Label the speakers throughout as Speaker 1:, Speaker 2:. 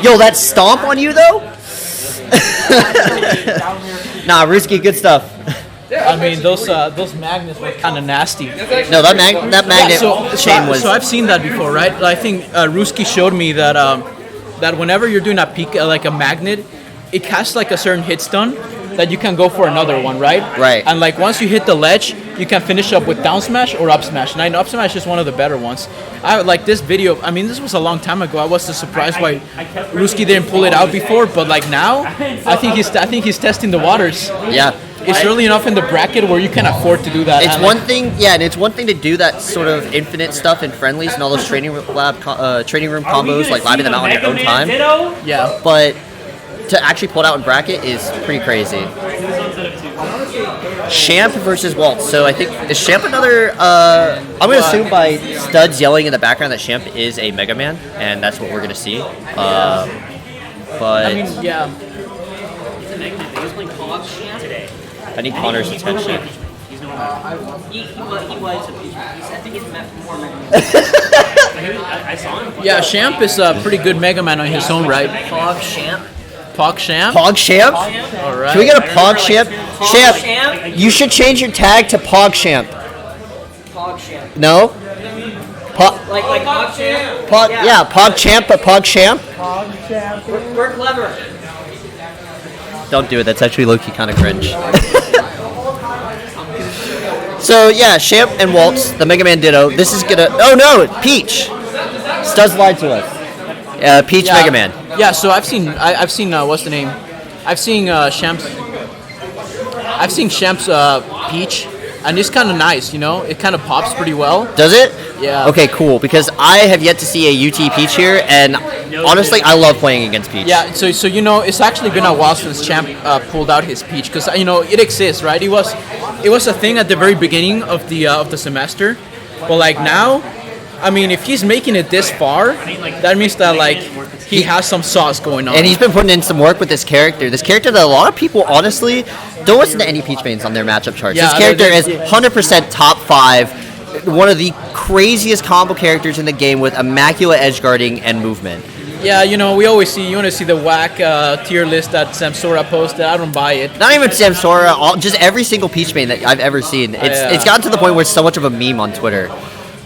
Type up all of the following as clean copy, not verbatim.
Speaker 1: Yo, that stomp on you though? Nah, Risky, good stuff.
Speaker 2: I mean, those magnets were kind of nasty.
Speaker 1: No, that magnet chain was.
Speaker 2: So I've seen that before, right? I think Ruski showed me that that whenever you're doing a peak like a magnet, it casts like a certain hit stun that you can go for another one, right?
Speaker 1: Right.
Speaker 2: And like once you hit the ledge, you can finish up with down smash or up smash. And I know up smash is one of the better ones. I like this video. I mean, this was a long time ago. I was surprised why Ruski didn't pull it out before, but like now, I think he's testing the waters.
Speaker 1: Yeah.
Speaker 2: It's early enough in the bracket where you can afford to do that.
Speaker 1: It's one thing, yeah, and it's one thing to do that sort of infinite stuff in friendlies and all those training room combos, like live them out on your own time.
Speaker 2: Yeah.
Speaker 1: But to actually pull it out in bracket is pretty crazy. Shamp versus Waltz. So I think is Shamp another? I'm gonna assume by Studs yelling in the background that Shamp is a Mega Man, and that's what we're gonna see. But
Speaker 2: I mean, yeah.
Speaker 1: I need Connor's attention.
Speaker 3: He was a piece. I think he's meant more Mega Man. I saw him.
Speaker 2: Yeah, Shamp is a pretty good Mega Man on his own right.
Speaker 3: Pog Shamp.
Speaker 2: Pog Shamp?
Speaker 1: Pog Shamp?
Speaker 2: All right.
Speaker 1: Can we get a Pog Shamp?
Speaker 3: Shamp?
Speaker 1: Shamp, you should change your tag to Pog Shamp.
Speaker 3: Pog Shamp.
Speaker 1: No?
Speaker 3: Like Pog Champ?
Speaker 1: Yeah, Pog Champ, but Pog Shamp?
Speaker 4: Pog Champ.
Speaker 3: We're clever.
Speaker 1: Don't do it. That's actually low-key kind of cringe. So, yeah, Shamp and Waltz, the Mega Man Ditto. This is gonna... Oh, no! Peach! Studs lied to us. Peach Mega Man.
Speaker 2: Yeah, so I've seen what's the name? I've seen Shamp's Peach, and it's kind of nice, you know. It kind of pops pretty well.
Speaker 1: Does it?
Speaker 2: Yeah.
Speaker 1: Okay, cool. Because I have yet to see a UT Peach here, and honestly, I love playing against Peach.
Speaker 2: Yeah. So you know, it's actually been a while since Champ pulled out his Peach, because you know it exists, right? It was a thing at the very beginning of the semester, but like now, I mean, if he's making it this far, that means that like he has some sauce going on.
Speaker 1: And he's been putting in some work with this character. This character that a lot of people, honestly, don't listen to any Peach mains on their matchup charts.
Speaker 2: Yeah,
Speaker 1: this character is 100% top 5, one of the craziest combo characters in the game with immaculate edge guarding and movement.
Speaker 2: Yeah, you know, you want to see the whack tier list that Samsora posted. I don't buy it.
Speaker 1: Not even Samsora, just every single Peach main that I've ever seen. It's gotten to the point where it's so much of a meme on Twitter.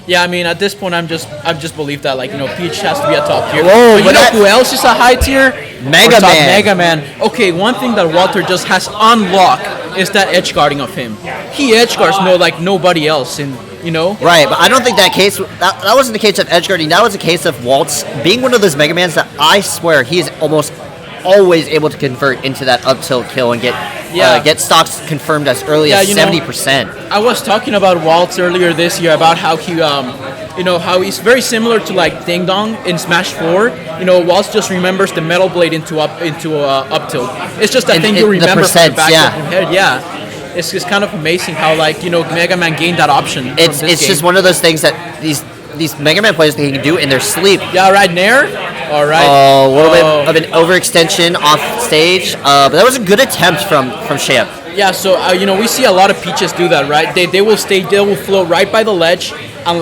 Speaker 2: Yeah, I mean, at this point, I've just believed that, like, you know, Peach has to be a top tier.
Speaker 1: Whoa,
Speaker 2: but you know who else is a high tier?
Speaker 1: Mega Man.
Speaker 2: Mega Man. Okay, one thing that Walter just has unlocked is that edge guarding of him. He edge guards like nobody else, and you know.
Speaker 1: Right, but I don't think that case that wasn't the case of edge guarding. That was the case of Waltz being one of those Mega Mans that I swear he is almost always able to convert into that up tilt kill and get stocks confirmed as early as 70%.
Speaker 2: I was talking about Waltz earlier this year about how he, how he's very similar to like Ding Dong in Smash 4. You know, Waltz just remembers the metal blade into up tilt. It's just that thing you remember from the back of your head. Yeah. It's just kind of amazing how Mega Man gained that option.
Speaker 1: It's just one of those things that these Mega Man players they can do in their sleep.
Speaker 2: Yeah, right, Nair? All right.
Speaker 1: A little bit of an overextension off stage, but that was a good attempt from Shamp.
Speaker 2: Yeah, so we see a lot of Peaches do that, right? They will float right by the ledge, and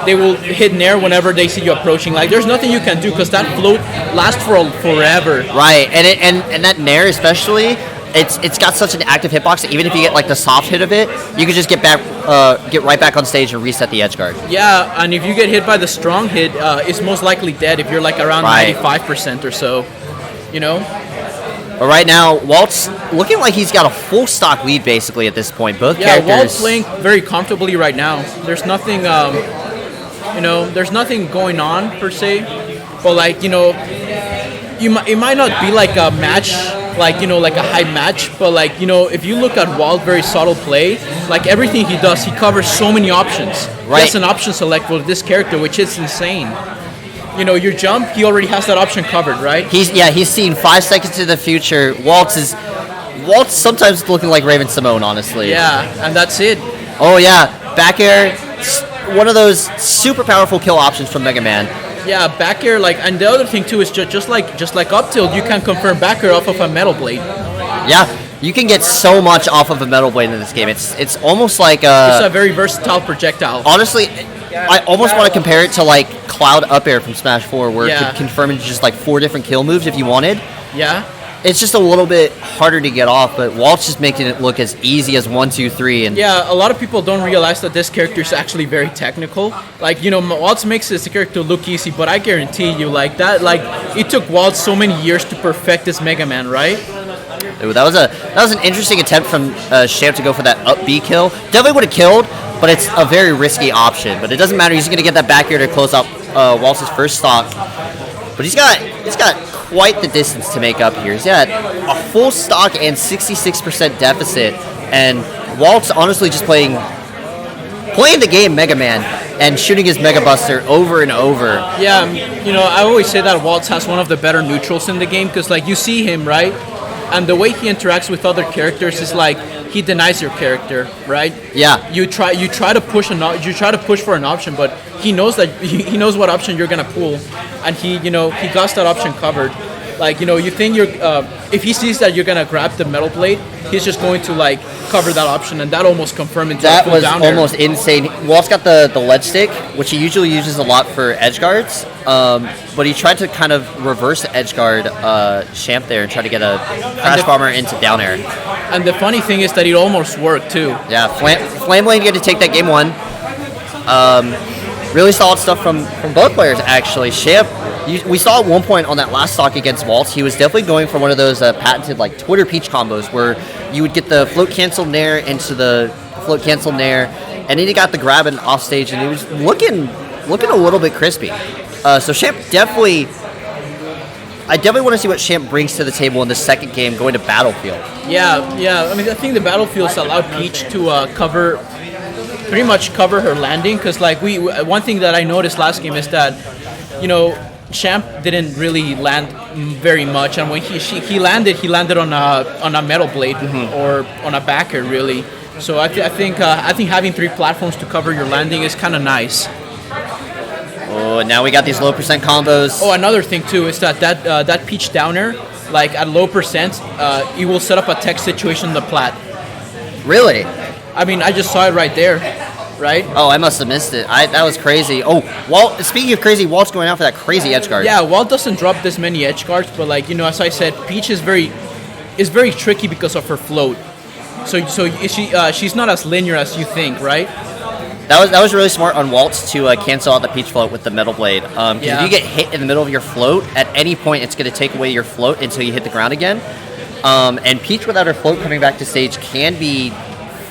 Speaker 2: they will hit Nair whenever they see you approaching. Like there's nothing you can do because that float lasts forever.
Speaker 1: Right, and that Nair especially. It's got such an active hitbox that even if you get the soft hit of it, you can just get right back on stage and reset the edge guard.
Speaker 2: Yeah, and if you get hit by the strong hit, it's most likely dead if you're around 95% or so. You know.
Speaker 1: But right now, Waltz looking like he's got a full stock lead basically at this point. Both characters.
Speaker 2: Waltz playing very comfortably right now. There's nothing, there's nothing going on per se, but it might not be like a match. Like a high match, but if you look at Walt, very subtle play, everything he does, he covers so many options. Right. He has an option select with this character, which is insane. Your jump, he already has that option covered, right?
Speaker 1: He's seen 5 seconds to the future. Waltz sometimes looking like Raven Simone, honestly.
Speaker 2: Yeah, and that's it.
Speaker 1: Oh yeah, back air, one of those super powerful kill options from Mega Man.
Speaker 2: Yeah, back air, and the other thing too is just like up tilt, you can confirm back air off of a metal blade.
Speaker 1: Yeah, you can get so much off of a metal blade in this game. It's almost like
Speaker 2: it's a very versatile projectile.
Speaker 1: Honestly, I almost want to compare it to like Cloud Up Air from Smash 4, where it
Speaker 2: Yeah.
Speaker 1: could confirm into just like 4 different kill moves if you wanted.
Speaker 2: Yeah.
Speaker 1: It's just a little bit harder to get off, but Walt's just making it look as easy as 1, 2, 3. And
Speaker 2: Yeah, a lot of people don't realize that this character is actually very technical. Like, Waltz makes this character look easy, but I guarantee you, like, it took Waltz so many years to perfect this Mega Man, right?
Speaker 1: Ooh, that was an interesting attempt from Shamp to go for that up B kill. Definitely would have killed, but it's a very risky option. But it doesn't matter. He's going to get that back air to close out Waltz's first stock. But he's got quite the distance to make up here. He's got a full stock and 66% deficit, and Waltz honestly just playing the game Mega Man and shooting his Mega Buster over and over.
Speaker 2: Yeah, I always say that Waltz has one of the better neutrals in the game because, like, you see him, right? And the way he interacts with other characters is like he denies your character, right?
Speaker 1: Yeah.
Speaker 2: You try to push for an option, but he knows that he knows what option you're gonna pull, and he got that option covered. Like, you think if he sees that you're gonna grab the metal blade, he's just going to like cover that option, and that almost confirmed into
Speaker 1: that
Speaker 2: a full
Speaker 1: was
Speaker 2: down air.
Speaker 1: almost insane. Waltz got the ledge stick, which he usually uses a lot for edge guards, but he tried to kind of reverse edge guard Shamp there and try to get a crash bomber into down air.
Speaker 2: And the funny thing is that it almost worked too.
Speaker 1: Yeah, Flame Lane get to take that game 1. Really solid stuff from both players, actually. Shamp, we saw at one point on that last stock against Waltz, he was definitely going for one of those patented like Twitter Peach combos where you would get the float cancel nair into the float cancel nair, and then he got the grab and off stage, and he was looking a little bit crispy. So Shamp I definitely want to see what Shamp brings to the table in the second game going to Battlefield.
Speaker 2: Yeah. I mean, I think the Battlefield's allowed Peach to pretty much cover her landing, because like one thing that I noticed last game is that Shamp didn't really land very much, and when he landed on a metal blade or on a backer really. So I think having 3 platforms to cover your landing is kind of nice.
Speaker 1: Oh, and now we got these low percent combos.
Speaker 2: Oh, another thing too is that Peach downer, like at low percent, it will set up a tech situation in the plat.
Speaker 1: Really?
Speaker 2: I mean, I just saw it right there, right?
Speaker 1: Oh, I must have missed it. That was crazy. Oh, Walt. Speaking of crazy, Walt's going out for that crazy edge guard.
Speaker 2: Yeah, Walt doesn't drop this many edge guards, but like as I said, Peach is very tricky because of her float. So she's not as linear as you think, right?
Speaker 1: That was really smart on Waltz to cancel out the Peach float with the metal blade. Because if you get hit in the middle of your float, at any point it's going to take away your float until you hit the ground again. And Peach without her float coming back to stage can be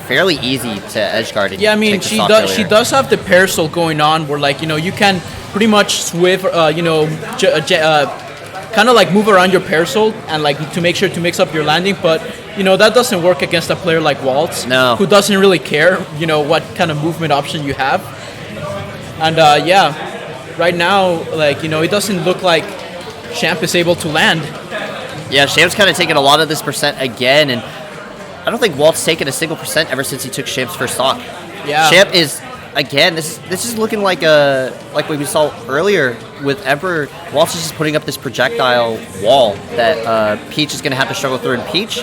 Speaker 1: fairly easy to edge guard.
Speaker 2: Yeah, I mean she does have the parasol going on where like you can pretty much swift kind of like move around your parasol and like to make sure to mix up your landing, but that doesn't work against a player like Waltz, who doesn't really care what kind of movement option you have. And right now like it doesn't look like Shamp is able to land.
Speaker 1: Yeah, Shamp's kind of taking a lot of this percent again, and I don't think Walt's taken a single percent ever since he took Shamp's first stock.
Speaker 2: Yeah,
Speaker 1: Shamp is again. This is looking like what we saw earlier with Emperor. Waltz is just putting up this projectile wall that Peach is going to have to struggle through. And Peach,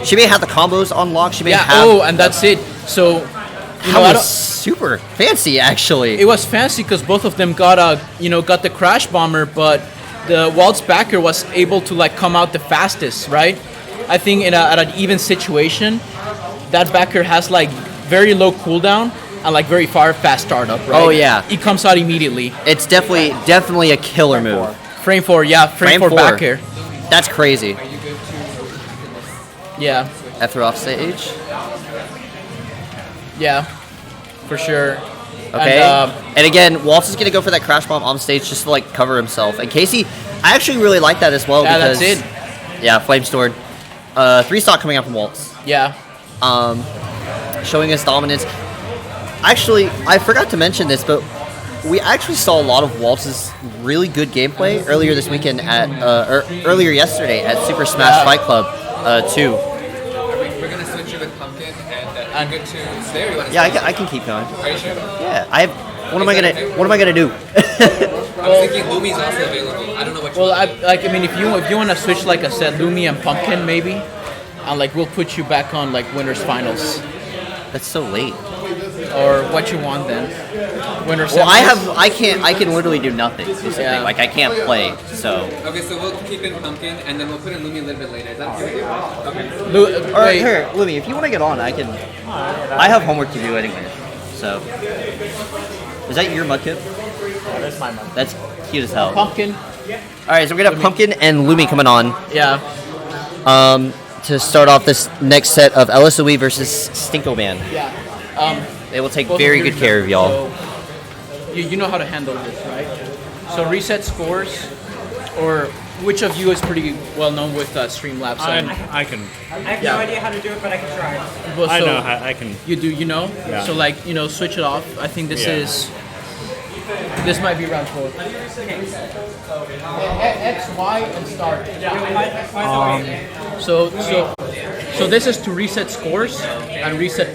Speaker 1: she may have the combos unlocked. She may have.
Speaker 2: Oh, and that's it. So
Speaker 1: that was super fancy, actually.
Speaker 2: It was fancy because both of them got the crash bomber, but the Waltz backer was able to like come out the fastest, right? I think at an even situation, that backer has like very low cooldown and like very fast startup, right?
Speaker 1: Oh yeah,
Speaker 2: it comes out immediately.
Speaker 1: It's definitely a killer move.
Speaker 2: Frame 4, frame 4 backer.
Speaker 1: That's crazy.
Speaker 2: Yeah.
Speaker 1: After off stage.
Speaker 2: Yeah, for sure.
Speaker 1: Okay. And again, Waltz is gonna go for that crash bomb on stage just to like cover himself. And Casey, I actually really like that as well.
Speaker 2: Yeah,
Speaker 1: because,
Speaker 2: that's it.
Speaker 1: Yeah, flame stored. 3 stock coming out from Waltz.
Speaker 2: Yeah.
Speaker 1: Showing his dominance. Actually, I forgot to mention this, but we actually saw a lot of Waltz's really good gameplay earlier this weekend earlier yesterday at Super Smash Fight Club 2.
Speaker 4: We're gonna switch you with Pumpkin, and I'm good to stay. Or you want to
Speaker 1: Yeah, I can keep going.
Speaker 4: Are you sure?
Speaker 1: Yeah, what am I gonna do?
Speaker 4: I'm thinking Lumi's also available. I don't know what.
Speaker 2: Well, I mean, if you want to switch like I said, Lumi and Pumpkin maybe, and like we'll put you back on like winners finals.
Speaker 1: That's so late.
Speaker 2: or what you want then. Winner
Speaker 1: Well,
Speaker 2: semis.
Speaker 1: I can literally do nothing. Is the thing.
Speaker 2: Yeah.
Speaker 1: Like I can't play. So.
Speaker 4: Okay, so we'll keep in pumpkin and then we'll put in Lumi a little bit later. Is that okay with you? Okay.
Speaker 1: All right,
Speaker 2: Wait,
Speaker 1: here, Lumi. If you want to get on, I can. I have homework to do anyway. So. Is that your mudkip?
Speaker 3: Yeah, that's my month.
Speaker 1: That's cute as hell.
Speaker 2: pumpkin.
Speaker 1: All right, so we're gonna have Pumpkin and Lumi coming on.
Speaker 2: Yeah.
Speaker 1: To start off this next set of Ellis Louis versus Stinko Man.
Speaker 2: Yeah.
Speaker 1: They will take
Speaker 2: Both
Speaker 1: very
Speaker 2: of
Speaker 1: good
Speaker 2: you
Speaker 1: care of y'all.
Speaker 2: So you know how to handle this, right? So reset scores, or which of you is pretty well known with Streamlabs?
Speaker 5: I can.
Speaker 3: I have
Speaker 2: Yeah.
Speaker 3: no idea how to do it, but I can try.
Speaker 2: Well,
Speaker 5: I
Speaker 2: so
Speaker 5: know. I can.
Speaker 2: You do, you know?
Speaker 5: Yeah.
Speaker 2: So like, switch it off. I think this
Speaker 5: Yeah.
Speaker 2: this might be round 4. X, Y, and start. So this is to reset scores and reset